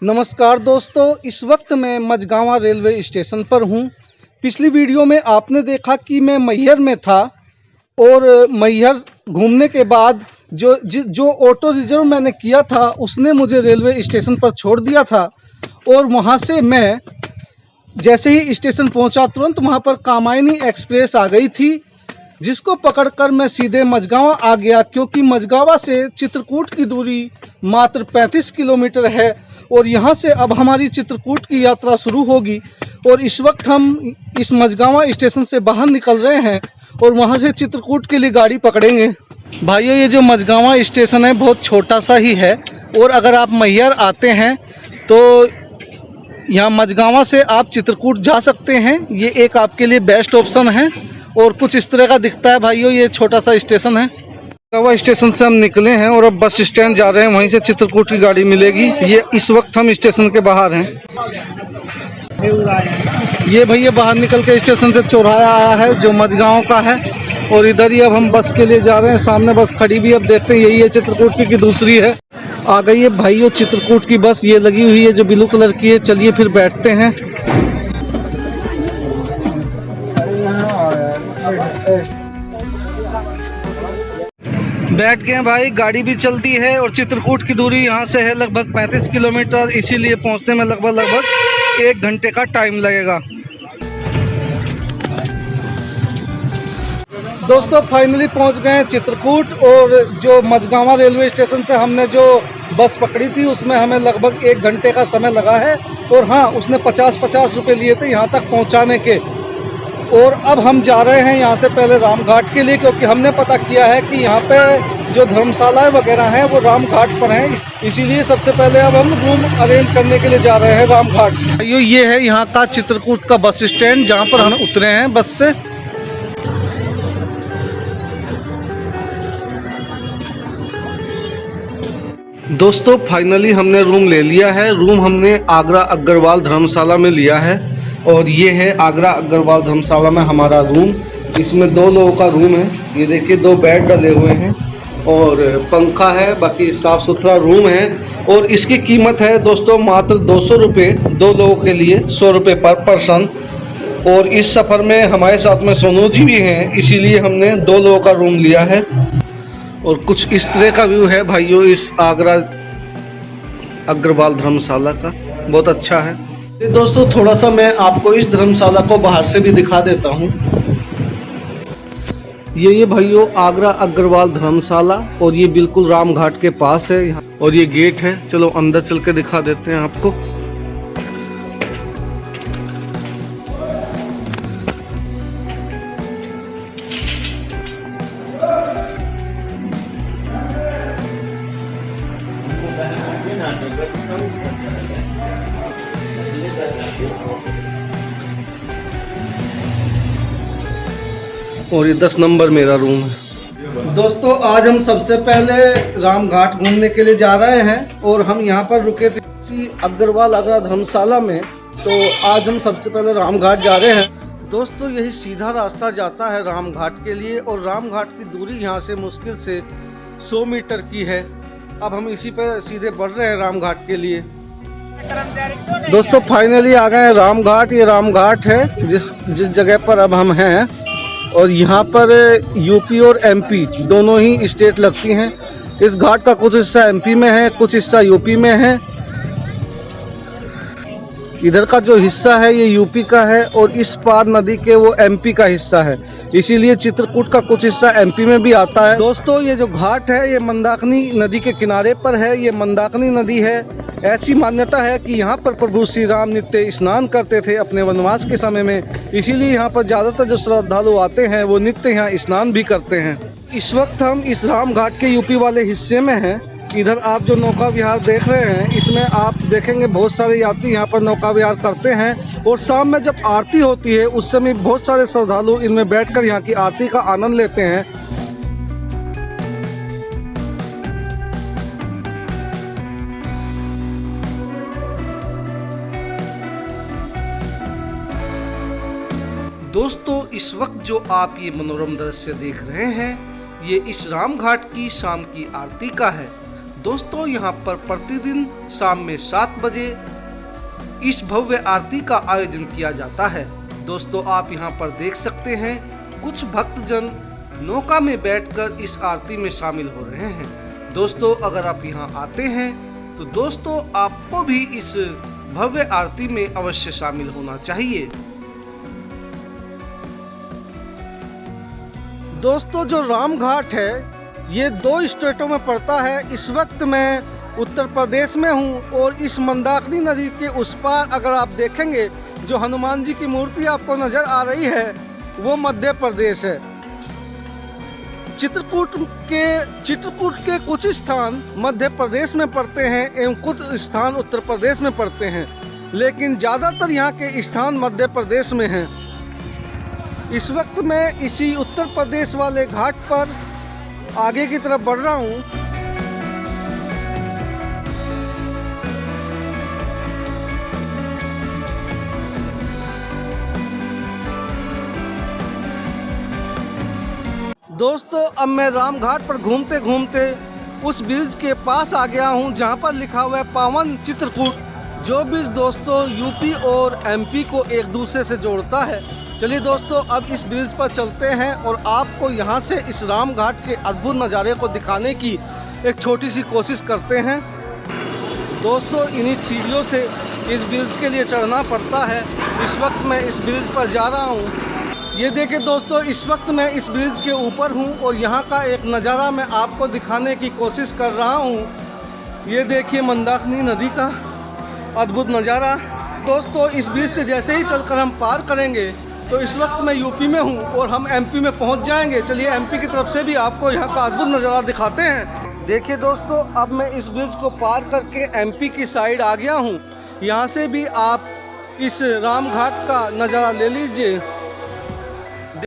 नमस्कार दोस्तों, इस वक्त मैं मझगांवा रेलवे स्टेशन पर हूं। पिछली वीडियो में आपने देखा कि मैं मैहर में था और मैहर घूमने के बाद जो ऑटो रिजर्व मैंने किया था उसने मुझे रेलवे स्टेशन पर छोड़ दिया था। और वहां से मैं जैसे ही स्टेशन पहुंचा तुरंत वहां पर कामायनी एक्सप्रेस आ गई थी, जिसको पकड़कर मैं सीधे मझगांवा आ गया, क्योंकि मझगांवा से चित्रकूट की दूरी मात्र 35 किलोमीटर है और यहाँ से अब हमारी चित्रकूट की यात्रा शुरू होगी। और इस वक्त हम इस मझगांवा स्टेशन से बाहर निकल रहे हैं और वहाँ से चित्रकूट के लिए गाड़ी पकड़ेंगे। भाइयों, ये जो मझगांवा स्टेशन है बहुत छोटा सा ही है और अगर आप मैहर आते हैं तो यहाँ मझगांवा से आप चित्रकूट जा सकते हैं। ये एक आपके लिए बेस्ट ऑप्शन है और कुछ इस तरह का दिखता है। भाइयों, ये छोटा सा स्टेशन है। मझगांवा स्टेशन से हम निकले हैं और अब बस स्टैंड जा रहे हैं, वहीं से चित्रकूट की गाड़ी मिलेगी। ये इस वक्त हम स्टेशन के बाहर हैं। ये भैया बाहर निकल के स्टेशन से चौराहा आया है जो मझगांव का है और इधर ही अब हम बस के लिए जा रहे हैं। सामने बस खड़ी भी, अब देखते हैं, यही है चित्रकूट की दूसरी है। आ गई है भाइयों चित्रकूट की बस, ये लगी हुई है जो ब्लू कलर की है। चलिए फिर बैठते हैं। बैठ गए भाई, गाड़ी भी चलती है और चित्रकूट की दूरी यहाँ से है लगभग 35 किलोमीटर, इसीलिए पहुँचने में लगभग 1 घंटे का टाइम लगेगा। दोस्तों फाइनली पहुँच गए हैं चित्रकूट और जो मझगांवा रेलवे स्टेशन से हमने जो बस पकड़ी थी उसमें हमें लगभग 1 घंटे का समय लगा है। और हाँ, उसने 50-50 रुपये लिए थे यहाँ तक पहुँचाने के। और अब हम जा रहे हैं यहाँ से पहले रामघाट के लिए, क्योंकि हमने पता किया है कि यहाँ पे जो धर्मशालाएं वगैरह हैं वो रामघाट पर हैं, इसीलिए सबसे पहले अब हम रूम अरेंज करने के लिए जा रहे हैं रामघाट। ये है यहाँ का चित्रकूट का बस स्टैंड जहाँ पर हम उतरे हैं बस से। दोस्तों फाइनली हमने रूम ले लिया है। रूम हमने आगरा अग्रवाल धर्मशाला में लिया है और ये है आगरा अग्रवाल धर्मशाला में हमारा रूम। इसमें 2 लोगों का रूम है। ये देखिए 2 बेड डले हुए हैं और पंखा है, बाकी साफ़ सुथरा रूम है। और इसकी कीमत है दोस्तों मात्र 200 रुपये 2 लोगों के लिए, 100 रुपये पर पर्सन। और इस सफ़र में हमारे साथ में सोनू जी भी हैं, इसीलिए हमने 2 लोगों का रूम लिया है। और कुछ इस तरह का व्यू है भाइयों इस आगरा अग्रवाल धर्मशाला का, बहुत अच्छा है। दोस्तों थोड़ा सा मैं आपको इस धर्मशाला को बाहर से भी दिखा देता हूँ। ये भाइयों आगरा अग्रवाल धर्मशाला और ये बिल्कुल रामघाट के पास है यहाँ। और ये गेट है, चलो अंदर चल के दिखा देते हैं आपको। और ये 10 नंबर मेरा रूम है। दोस्तों आज हम सबसे पहले रामघाट घूमने के लिए जा रहे हैं और हम यहाँ पर रुके थे अग्रवाल आगरा धर्मशाला में, तो आज हम सबसे पहले रामघाट जा रहे हैं। दोस्तों यही सीधा रास्ता जाता है रामघाट के लिए और रामघाट की दूरी यहाँ से मुश्किल से 100 मीटर की है। अब हम इसी पे सीधे बढ़ रहे हैं रामघाट के लिए। दोस्तों फाइनली आ गए हैं रामघाट। ये रामघाट है जिस जगह पर अब हम हैं और यहाँ पर यूपी और एमपी दोनों ही स्टेट लगती हैं। इस घाट का कुछ हिस्सा एमपी में है, कुछ हिस्सा यूपी में है। इधर का जो हिस्सा है ये यूपी का है और इस पार नदी के वो एमपी का हिस्सा है, इसीलिए चित्रकूट का कुछ हिस्सा एमपी में भी आता है। दोस्तों ये जो घाट है ये मंदाकिनी नदी के किनारे पर है। ये मंदाकिनी नदी है, ऐसी मान्यता है कि यहाँ पर प्रभु श्री राम नित्य स्नान करते थे अपने वनवास के समय में, इसीलिए यहाँ पर ज़्यादातर जो श्रद्धालु आते हैं वो नित्य यहाँ स्नान भी करते हैं। इस वक्त हम इस रामघाट के यूपी वाले हिस्से में हैं। इधर आप जो नौका विहार देख रहे हैं इसमें आप देखेंगे बहुत सारे यात्री यहाँ पर नौका विहार करते हैं और शाम में जब आरती होती है उस समय बहुत सारे श्रद्धालु इनमें बैठकर यहाँ की आरती का आनंद लेते हैं। दोस्तों इस वक्त जो आप ये मनोरम दृश्य देख रहे हैं ये इस रामघाट की शाम की आरती का है। दोस्तों यहाँ पर प्रतिदिन शाम में 7 बजे इस भव्य आरती का आयोजन किया जाता है। दोस्तों आप यहाँ पर देख सकते हैं कुछ भक्तजन नौका में बैठकर इस आरती में शामिल हो रहे हैं। दोस्तों अगर आप यहाँ आते हैं तो दोस्तों आपको भी इस भव्य आरती में अवश्य शामिल होना चाहिए। दोस्तों जो राम घाट है ये 2 स्टेटों में पड़ता है। इस वक्त मैं उत्तर प्रदेश में हूँ और इस मंदाकिनी नदी के उस पार अगर आप देखेंगे जो हनुमान जी की मूर्ति आपको नज़र आ रही है वो मध्य प्रदेश है। चित्रकूट के कुछ स्थान मध्य प्रदेश में पड़ते हैं एवं कुछ स्थान उत्तर प्रदेश में पड़ते हैं, लेकिन ज़्यादातर यहाँ के स्थान मध्य प्रदेश में हैं। इस वक्त मैं इसी उत्तर प्रदेश वाले घाट पर आगे की तरफ बढ़ रहा हूँ। दोस्तों अब मैं राम घाट पर घूमते घूमते उस ब्रिज के पास आ गया हूँ जहाँ पर लिखा हुआ है पावन चित्रकूट, जो ब्रिज दोस्तों यूपी और एमपी को एक दूसरे से जोड़ता है। चलिए दोस्तों अब इस ब्रिज पर चलते हैं और आपको यहाँ से इस राम घाट के अद्भुत नज़ारे को दिखाने की एक छोटी सी कोशिश करते हैं। दोस्तों इन्हीं सीढ़ियों से इस ब्रिज के लिए चढ़ना पड़ता है। इस वक्त मैं इस ब्रिज पर जा रहा हूँ। ये देखिए दोस्तों इस वक्त मैं इस ब्रिज के ऊपर हूँ और यहाँ का एक नज़ारा मैं आपको दिखाने की कोशिश कर रहा हूँ। ये देखिए मंदाकिनी नदी का अद्भुत नज़ारा। दोस्तों इस ब्रिज से जैसे ही चलकर हम पार करेंगे तो इस वक्त मैं यूपी में हूँ और हम एमपी में पहुँच जाएंगे। चलिए एमपी की तरफ से भी आपको यहाँ का अद्भुत नज़ारा दिखाते हैं। देखिए दोस्तों अब मैं इस ब्रिज को पार करके एमपी की साइड आ गया हूँ। यहाँ से भी आप इस राम घाट का नज़ारा ले लीजिए।